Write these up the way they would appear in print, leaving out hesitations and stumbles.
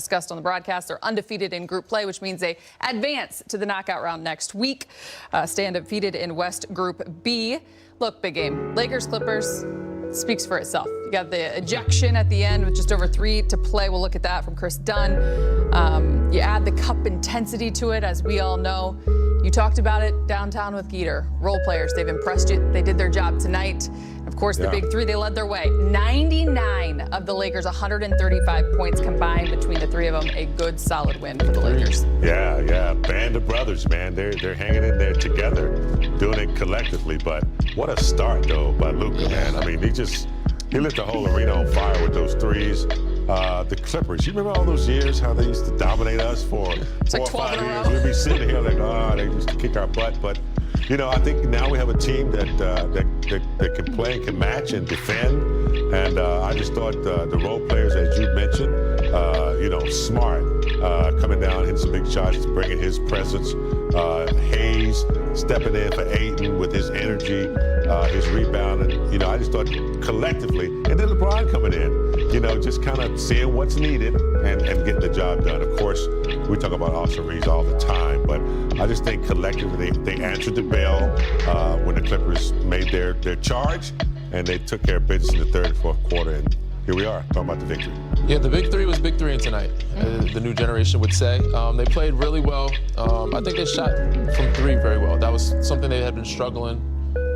Discussed on the broadcast, they're undefeated in group play, which means they advance to the knockout round next week. Stay undefeated in West Group B. Look, big game. Lakers-Clippers speaks for itself. You got the ejection at the end with just over 3 to play. We'll look at that from Chris Dunn. You add the cup intensity to it, as we all know. You talked about it downtown with Geeter. Role players, they've impressed you. They did their job tonight. Of course, the big three, they led their way. 99 of the Lakers, 135 points combined between the three of them. A good, solid win for the Lakers. Yeah. Band of brothers, man. They're hanging in there together, doing it collectively. But what a start, though, by Luka, man. I mean, he lit the whole arena on fire with those threes. The Clippers, you remember all those years, how they used to dominate us for 4 or 5 years? We'd be sitting here like, oh, they used to kick our butt. But, you know, I think now we have a team that can play and can match and defend. And I just thought the role players, as you mentioned, Smart coming down, hitting some big shots, bringing his presence. Hayes stepping in for Ayton with his energy, his rebound. And, I just thought collectively, and then LeBron coming in, just kind of seeing what's needed and getting the job done. Of course, we talk about Austin Reeves all the time, but I just think collectively they answered the bell when the Clippers made their charge, and they took care of business in the third and fourth quarter. And here we are, talking about the victory. Yeah, the big three was big three in tonight, the new generation would say. They played really well. I think they shot from three very well. That was something they had been struggling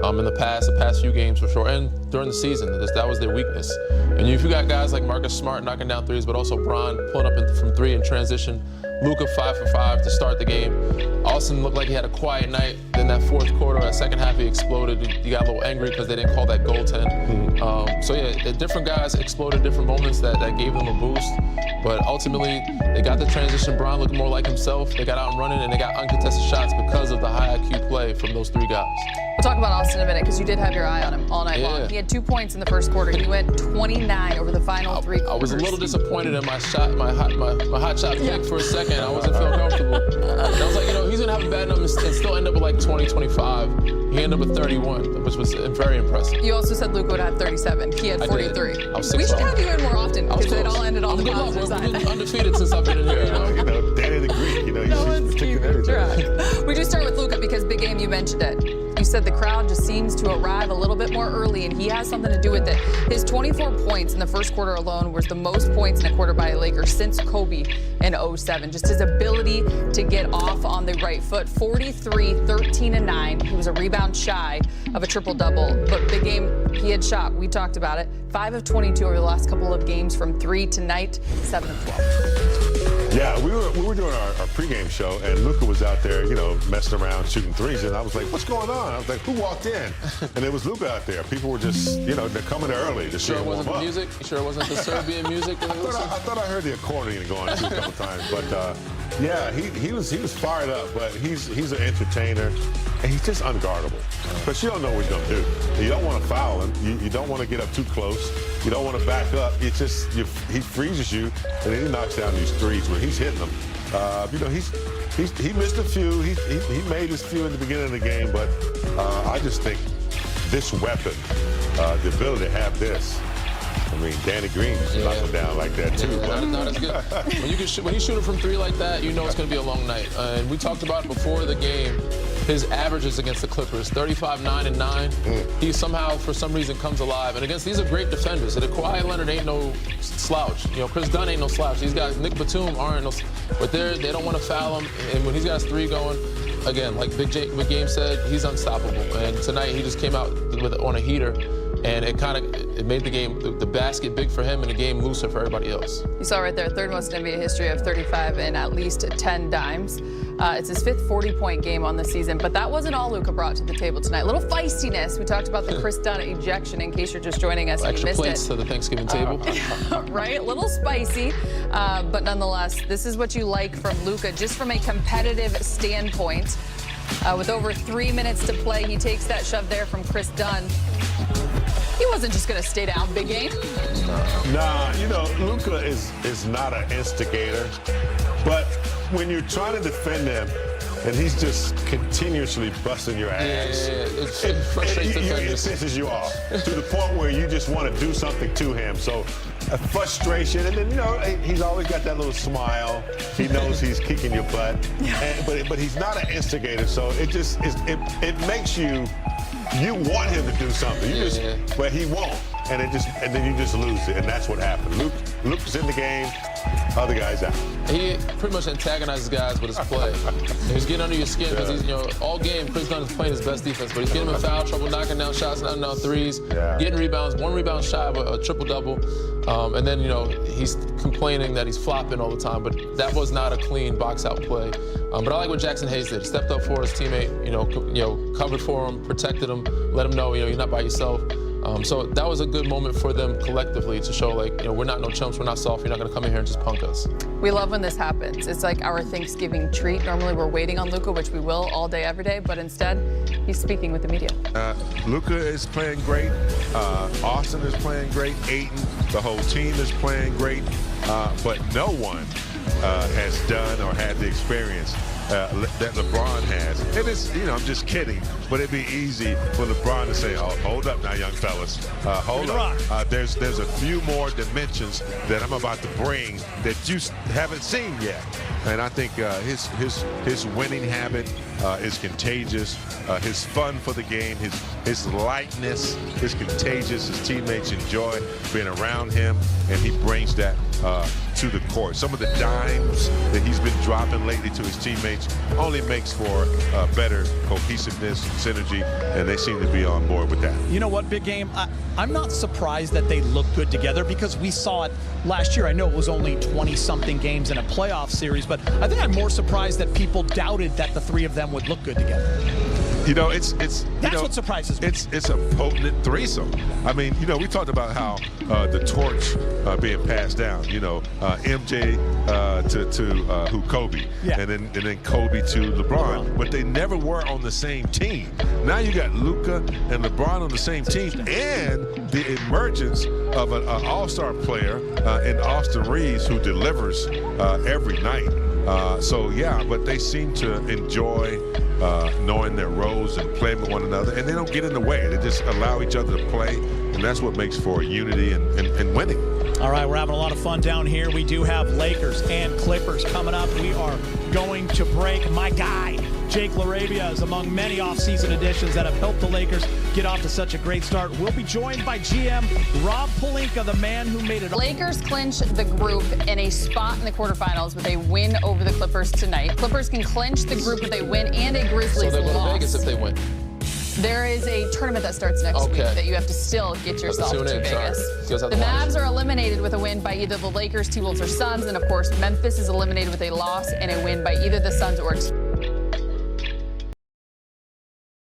in the past few games for sure, and during the season. That was their weakness. And if you got guys like Marcus Smart knocking down threes, but also Bron pulling up from three in transition, Luka 5 for 5 to start the game. Austin looked like he had a quiet night. Then that fourth quarter, that second half, he exploded. He got a little angry because they didn't call that goaltend. Different guys exploded different moments that gave them a boost. But ultimately, they got the transition. Bron looking more like himself. They got out and running, and they got uncontested shots because of the high IQ play from those three guys. We'll talk about Austin in a minute because you did have your eye on him all night long. He had 2 points in the first quarter. He went 29 over the final 3 quarters. I was a little disappointed in my shot, my hot shot pick for a second. I wasn't feeling comfortable. And I was like, he's going to have a bad number and still end up with like 20, 25. He ended up with 31, which was very impressive. You also said Luka would have 37. He had 43. We should have you in more often because it all ended on the positive side. We've been undefeated since I've been in here. Danny the Greek, he's predicting everything. We do start with Luka because big game, you mentioned it. You said the crowd just seems to arrive a little bit more early, and he has something to do with it. His 24 points in the first quarter alone was the most points in a quarter by a Laker since Kobe in 07. Just his ability to get off on the right foot. 43, 13, and 9. He was a rebound shy of a triple-double. But big game, he had shot. We talked about it. 5 of 22 over the last couple of games from 3 tonight, 7 of 12. Yeah, we were doing our pregame show, and Luka was out there, messing around, shooting threes, and I was like, what's going on? I was like, who walked in? And there was Luka out there. People were just, they're coming early to see him warm up. You sure it wasn't the Serbian music? I thought I heard the accordion going too a couple times, but he was fired up. But he's an entertainer, and he's just unguardable. But you don't know what he's gonna do. You don't want to foul him. You don't want to get up too close. You don't want to back up. It's just he freezes you, and then he knocks down these threes when he's hitting them. He missed a few. He made his few in the beginning of the game, but I just think this weapon, the ability to have this. I mean, Danny Green knocked him down like that too. No, that's good. When you shoot it from three like that, it's going to be a long night. And we talked about it before the game. His averages against the Clippers, 35, 9, and 9. He somehow, for some reason, comes alive. And these are great defenders. And Kawhi Leonard ain't no slouch. Chris Dunn ain't no slouch. These guys, Nick Batum aren't no, but they don't want to foul him. And when he's got his three going, again, like Big Game said, he's unstoppable. And tonight he just came out on a heater. And it made the game, the basket big for him and the game looser for everybody else. You saw right there, third most in NBA history of 35 and at least 10 dimes. It's his 5th 40-point game on the season, but that wasn't all Luka brought to the table tonight. A little feistiness. We talked about the Chris Dunn ejection in case you're just joining us and you missed it. Extra plates to the Thanksgiving table. Right, a little spicy, but nonetheless, this is what you like from Luka, just from a competitive standpoint. With over 3 minutes to play, he takes that shove there from Chris Dunn. He wasn't just going to stay down, big game. Nah, Luka is not an instigator. But when you're trying to defend him, and he's just continuously busting your ass, it frustrates defenders. It pisses you off to the point where you just want to do something to him. So frustration, and then, you know, he's always got that little smile. He knows he's kicking your butt, but he's not an instigator, so it makes you want him to do something. But he won't, and then you just lose it, and that's what happened. Luke's in the game, other guys out. He pretty much antagonizes guys with his play. He's getting under your skin because he's, you know, all game Chris Dunn is playing his best defense, but he's getting him in foul trouble, knocking down shots, knocking down threes, getting rebounds, 1 rebound shy of a triple-double. And then, you know, he's complaining that he's flopping all the time, but that was not a clean box-out play. But I like what Jackson Hayes did. He stepped up for his teammate, you know, covered for him, protected him, let him know, you know, you're not by yourself. So that was a good moment for them collectively to show, like, you know, we're not no chumps, we're not soft, you're not going to come in here and just punk us. We love when this happens. It's like our Thanksgiving treat. Normally we're waiting on Luka, which we will all day, every day, but instead he's speaking with the media. Luka is playing great. Austin is playing great. Ayton, the whole team is playing great. But no one has done or had the experience that LeBron has. It is, you know, I'm just kidding, but it'd be easy for LeBron to say, "Oh, hold up now, young fellas. Hold up. There's a few more dimensions that I'm about to bring that you haven't seen yet." And I think his winning habit is contagious. His fun for the game, his lightness is contagious. His teammates enjoy being around him, and he brings that to the court. Some of the dimes that he's been dropping lately to his teammates only makes for better cohesiveness, synergy, and they seem to be on board with that. You know what, Big Game? I'm not surprised that they look good together because we saw it last year. I know it was only 20-something games in a playoff series, but I think I'm more surprised that people doubted that the three of them would look good together. You know, that's what surprises me. It's a potent threesome. I mean, you know, we talked about how the torch being passed down. You know, MJ to Kobe, and then Kobe to LeBron. But they never were on the same team. Now you got Luka and LeBron on the same team, and the emergence of an all-star player in Austin Reeves who delivers every night. So yeah, but they seem to enjoy knowing their roles and playing with one another, and they don't get in the way. They just allow each other to play, and that's what makes for unity and winning. All right, we're having a lot of fun down here. We do have Lakers and Clippers coming up. We are going to break. My guy, Jake LaRabia, is among many offseason additions that have helped the Lakers get off to such a great start. We'll be joined by GM Rob Pelinka, the man who made it. Lakers clinch the group in a spot in the quarterfinals with a win over the Clippers tonight. Clippers can clinch the group with a win and a Grizzlies So they go loss. to Vegas if they win. There is a tournament that starts next week that you have to still get yourself to Vegas. The Mavs are eliminated with a win by either the Lakers, T-Wolves, or Suns, and of course Memphis is eliminated with a loss and a win by either the Suns or